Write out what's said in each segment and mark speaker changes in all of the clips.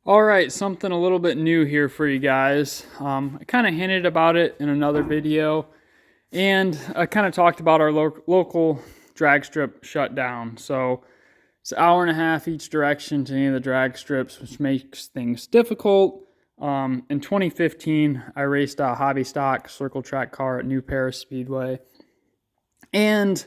Speaker 1: All right, something a little bit new here for you guys. I kind of hinted about it in another video, and I kind of talked about our local drag strip shutdown. So it's an hour and a half each direction to any of the drag strips, which makes things difficult. In 2015, I raced a hobby stock circle track car at New Paris Speedway, and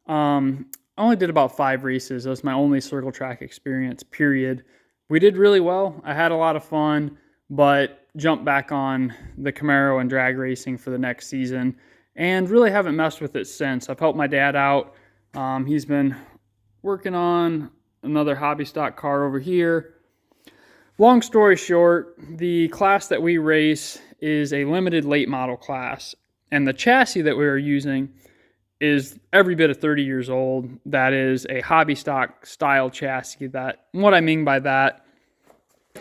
Speaker 1: I only did about 5 races. That was my only circle track experience, period. We did really well. I had a lot of fun, but jumped back on the Camaro and drag racing for the next season and really haven't messed with it since. I've helped my dad out. He's been working on another hobby stock car over here. Long story short, the class that we race is a limited late model class, and the chassis that we are using is every bit of 30 years old. That is a hobby stock style chassis. What I mean by that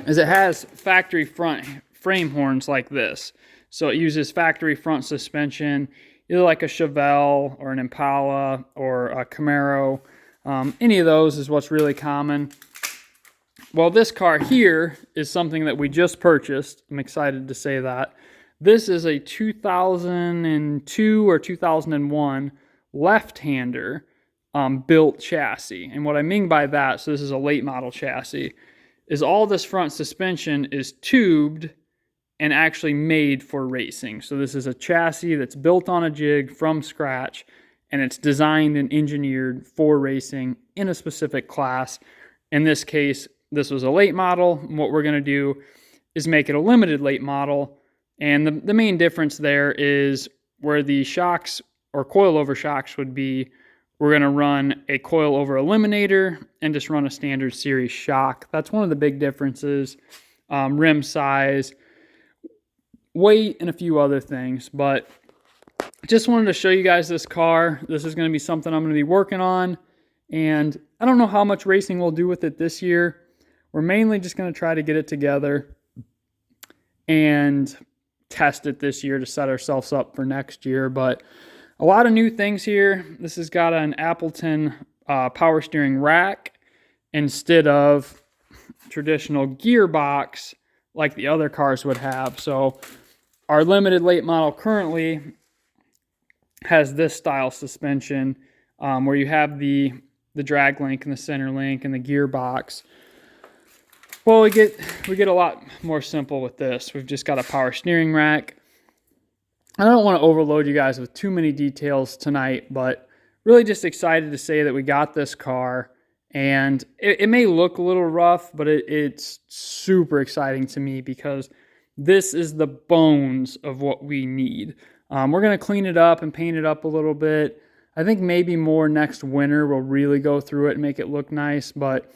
Speaker 1: is it has factory front frame horns like this. So it uses factory front suspension, either like a Chevelle or an Impala or a Camaro. Any of those is what's really common. Well, this car here is something that we just purchased. I'm excited to say that. This is a 2002 or 2001 Lefthander built chassis. And what I mean by that, so this is a late model chassis, is all this front suspension is tubed and actually made for racing. So this is a chassis that's built on a jig from scratch, and it's designed and engineered for racing in a specific class. In this case, this was a late model. And what we're going to do is make it a limited late model. And the main difference there is where the shocks or coilover shocks would be, we're going to run a coilover eliminator and just run a standard series shock. That's one of the big differences. Rim size, weight, and a few other things. But just wanted to show you guys this car. This is going to be something I'm going to be working on. And I don't know how much racing we'll do with it this year. We're mainly just going to try to get it together and test it this year to set ourselves up for next year. But a lot of new things here. This has got an Appleton power steering rack instead of traditional gearbox like the other cars would have. So our limited late model currently has this style suspension where you have the drag link and the center link and the gearbox. Well, we get a lot more simple with this. We've just got a power steering rack. I don't want to overload you guys with too many details tonight, but really just excited to say that we got this car. And it may look a little rough, but it's super exciting to me because this is the bones of what we need. We're going to clean it up and paint it up a little bit. I think maybe more next winter we'll really go through it and make it look nice, but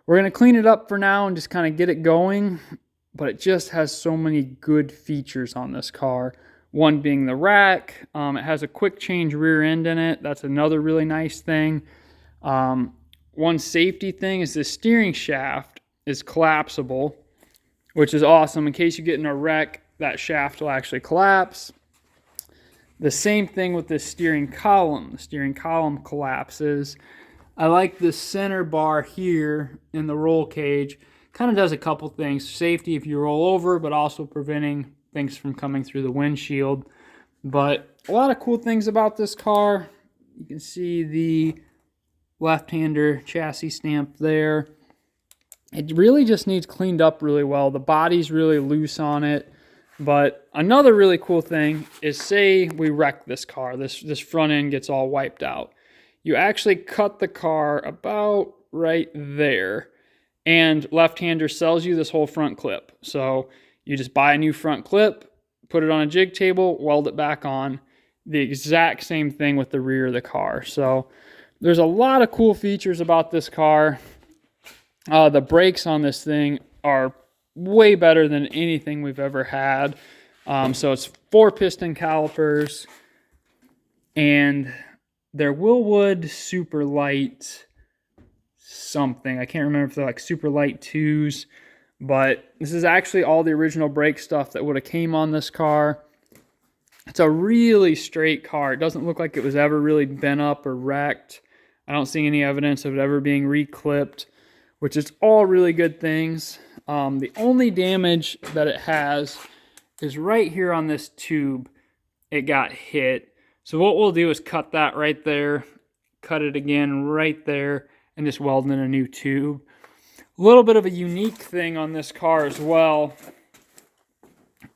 Speaker 1: we're going to clean it up for now and just kind of get it going. But it just has so many good features on this car. One being the rack. It has a quick change rear end in it. That's another really nice thing. One safety thing is the steering shaft is collapsible, which is awesome. In case you get in a wreck, that shaft will actually collapse. The same thing with the steering column. The steering column collapses. I like the center bar here in the roll cage. Kind of does a couple things. Safety if you roll over, but also preventing things from coming through the windshield. But a lot of cool things about this car. You can see the Lefthander chassis stamp there. It really just needs cleaned up really well. The body's really loose on it. But another really cool thing is, say we wreck this car. This front end gets all wiped out. You actually cut the car about right there. And Lefthander sells you this whole front clip. So you just buy a new front clip, put it on a jig table, weld it back on. The exact same thing with the rear of the car. So there's a lot of cool features about this car. The brakes on this thing are way better than anything we've ever had. So it's 4-piston calipers, and they're Willwood Super Light something. I can't remember if they're like Super Light 2s. But this is actually all the original brake stuff that would have came on this car. It's a really straight car. It doesn't look like it was ever really bent up or wrecked. I don't see any evidence of it ever being reclipped, which is all really good things. The only damage that it has is right here on this tube. It got hit. So what we'll do is cut that right there, cut it again right there, and just weld in a new tube. A little bit of a unique thing on this car as well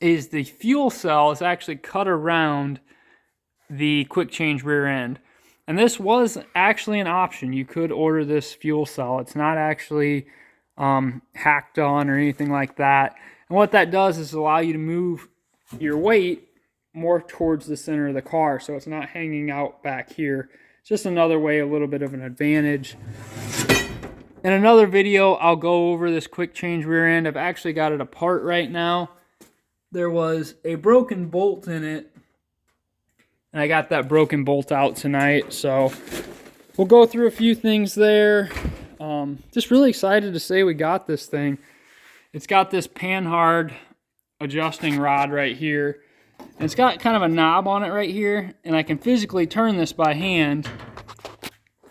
Speaker 1: is the fuel cell is actually cut around the quick change rear end. And this was actually an option. You could order this fuel cell. It's not actually hacked on or anything like that. And what that does is allow you to move your weight more towards the center of the car, so it's not hanging out back here. It's just another way, a little bit of an advantage. In another video, I'll go over this quick change rear end. I've actually got it apart right now. There was a broken bolt in it, and I got that broken bolt out tonight, so we'll go through a few things there. Just really excited to say we got this thing. It's got this panhard adjusting rod right here. And it's got kind of a knob on it right here, and I can physically turn this by hand.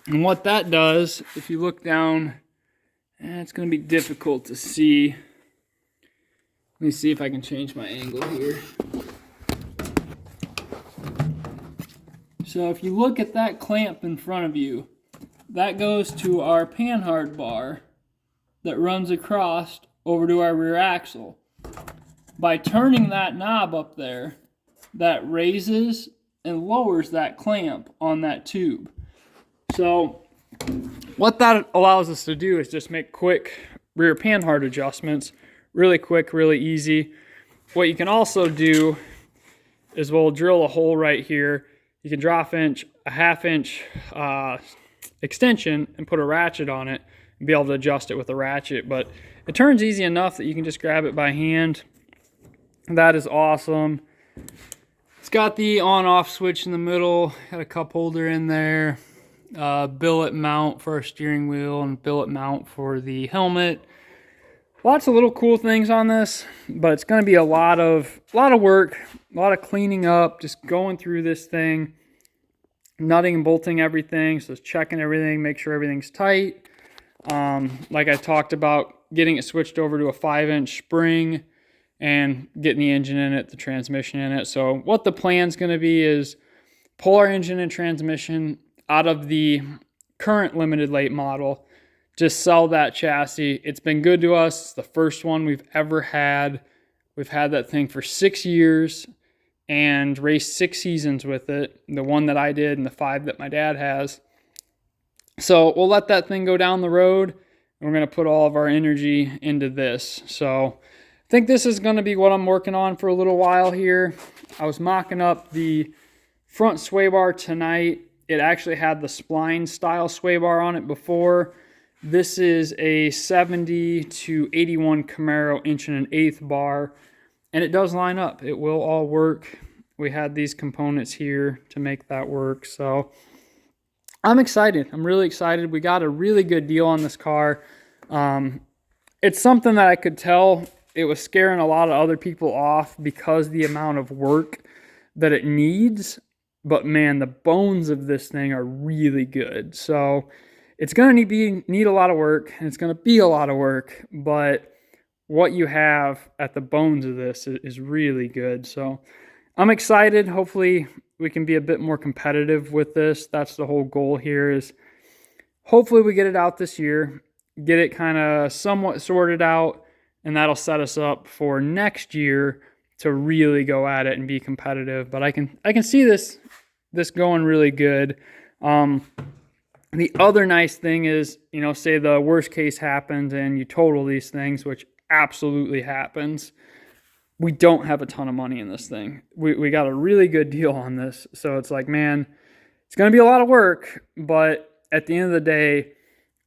Speaker 1: And what that does, if you look down, it's going to be difficult to see. Let me see if I can change my angle here. So if you look at that clamp in front of you, that goes to our panhard bar that runs across over to our rear axle. By turning that knob up there, that raises and lowers that clamp on that tube. So what that allows us to do is just make quick rear panhard adjustments, really quick, really easy. What you can also do is we'll drill a hole right here. You can drop a 1/2 inch extension and put a ratchet on it and be able to adjust it with a ratchet. But it turns easy enough that you can just grab it by hand. That is awesome. It's got the on-off switch in the middle, got a cup holder in there, billet mount for our steering wheel and billet mount for the helmet. Lots of little cool things on this, but it's going to be a lot of work, a lot of cleaning up, just going through this thing, nutting and bolting everything, so just checking everything, make sure everything's tight. Like I talked about, getting it switched over to a 5-inch spring and getting the engine in it, the transmission in it. So what the plan's going to be is pull our engine and transmission out of the current limited late model, just sell that chassis. It's been good to us. It's the first one we've ever had. We've had that thing for 6 years and raced 6 seasons with it, the one that I did and the 5 that my dad has. So we'll let that thing go down the road, and we're going to put all of our energy into this. So I think this is going to be what I'm working on for a little while here. I was mocking up the front sway bar tonight. It actually had the spline style sway bar on it before. This is a 70 to 81 Camaro 1 1/8 bar, and it does line up. It will all work. We had these components here to make that work. So I'm excited. I'm really excited. We got a really good deal on this car. It's something that I could tell it was scaring a lot of other people off because the amount of work that it needs. But man, the bones of this thing are really good. So it's going to need a lot of work, and it's going to be a lot of work. But what you have at the bones of this is really good. So I'm excited. Hopefully we can be a bit more competitive with this. That's the whole goal here, is hopefully we get it out this year, get it kind of somewhat sorted out, and that'll set us up for next year to really go at it and be competitive. But I can see this going really good. The other nice thing is, say the worst case happens and you total these things, which absolutely happens. We don't have a ton of money in this thing. We got a really good deal on this. So it's like, man, it's going to be a lot of work, but at the end of the day,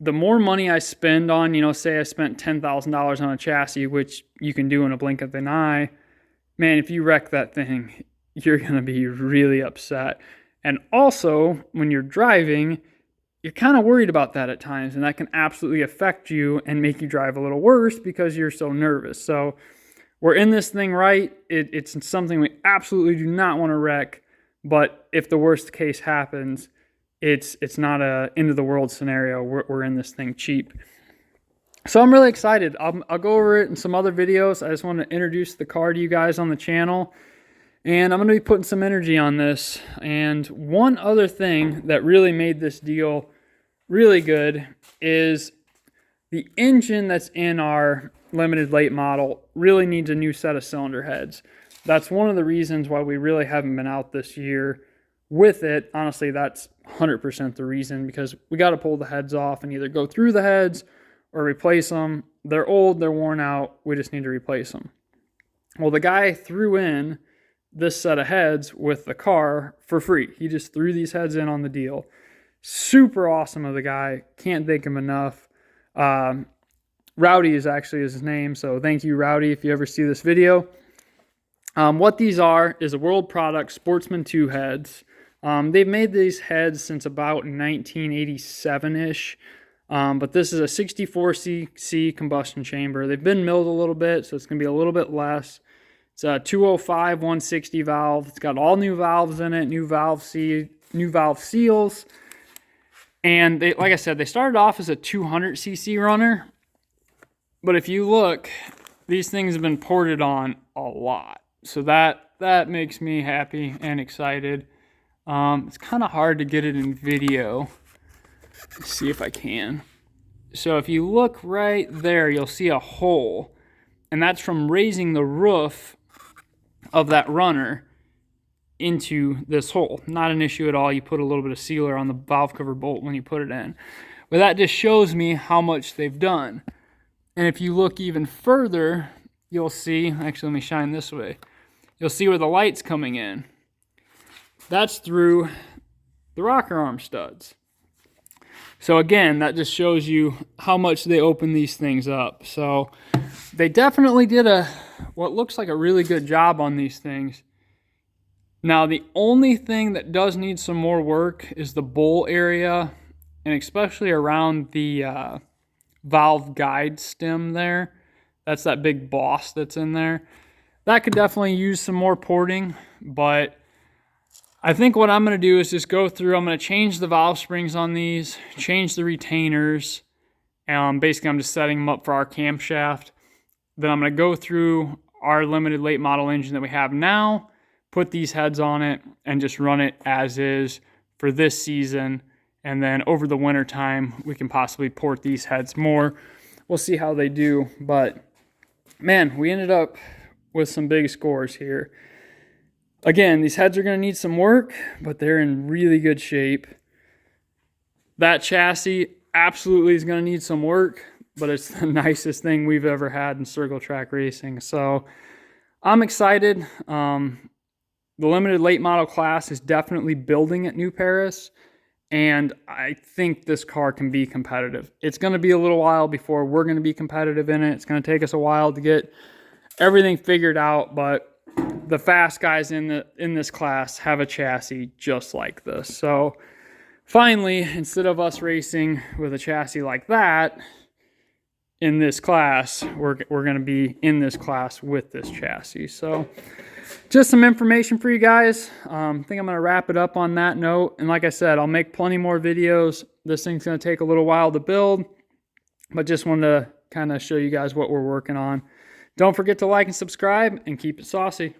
Speaker 1: the more money I spend on, say I spent $10,000 on a chassis, which you can do in a blink of an eye, man, if you wreck that thing, you're going to be really upset. And also, when you're driving, you're kind of worried about that at times, and that can absolutely affect you and make you drive a little worse because you're so nervous. So we're in this thing right. It's something we absolutely do not want to wreck, but if the worst case happens, it's not a end of the world scenario. We're in this thing cheap. So I'm really excited. I'll go over it in some other videos. I just want to introduce the car to you guys on the channel. And I'm going to be putting some energy on this. And one other thing that really made this deal really good is the engine that's in our limited late model really needs a new set of cylinder heads. That's one of the reasons why we really haven't been out this year with it. Honestly, that's 100% the reason, because we got to pull the heads off and either go through the heads or replace them. They're old, they're worn out, we just need to replace them. Well, the guy threw in this set of heads with the car for free. He just threw these heads in on the deal. Super awesome of the guy. Can't thank him enough. Rowdy is actually his name, so thank you, Rowdy, if you ever see this video. What these are is a World Product Sportsman 2 heads. They've made these heads since about 1987-ish, but this is a 64cc combustion chamber. They've been milled a little bit, so it's going to be a little bit less. It's a 205 160 valve. It's got all new valves in it, new valve seals. And they, like I said, they started off as a 200cc runner. But if you look, these things have been ported on a lot. So that makes me happy and excited. It's kind of hard to get it in video. Let's see if I can. So if you look right there, you'll see a hole. And that's from raising the roof of that runner into this hole. Not an issue at all. You put a little bit of sealer on the valve cover bolt when you put it in. But that just shows me how much they've done. And if you look even further, you'll see, actually let me shine this way. You'll see where the light's coming in. That's through the rocker arm studs. So again, that just shows you how much they open these things up. So they definitely did what looks like a really good job on these things. Now, the only thing that does need some more work is the bowl area, and especially around the valve guide stem there. That's that big boss that's in there. That could definitely use some more porting, but I think what I'm going to do is just go through. I'm going to change the valve springs on these, change the retainers. Basically, I'm just setting them up for our camshaft. Then I'm going to go through our limited late model engine that we have now, put these heads on it, and just run it as is for this season. And then over the winter time, we can possibly port these heads more. We'll see how they do. But man, we ended up with some big scores here. Again, these heads are going to need some work, but they're in really good shape. That chassis absolutely is going to need some work, but it's the nicest thing we've ever had in circle track racing. So I'm excited. The limited late model class is definitely building at New Paris, and I think this car can be competitive. It's going to be a little while before we're going to be competitive in it. It's going to take us a while to get everything figured out, but the fast guys in this class have a chassis just like this. So finally, instead of us racing with a chassis like that in this class, we're going to be in this class with this chassis. So just some information for you guys. I think I'm going to wrap it up on that note. And like I said, I'll make plenty more videos. This thing's going to take a little while to build, but just wanted to kind of show you guys what we're working on. Don't forget to like and subscribe, and keep it saucy.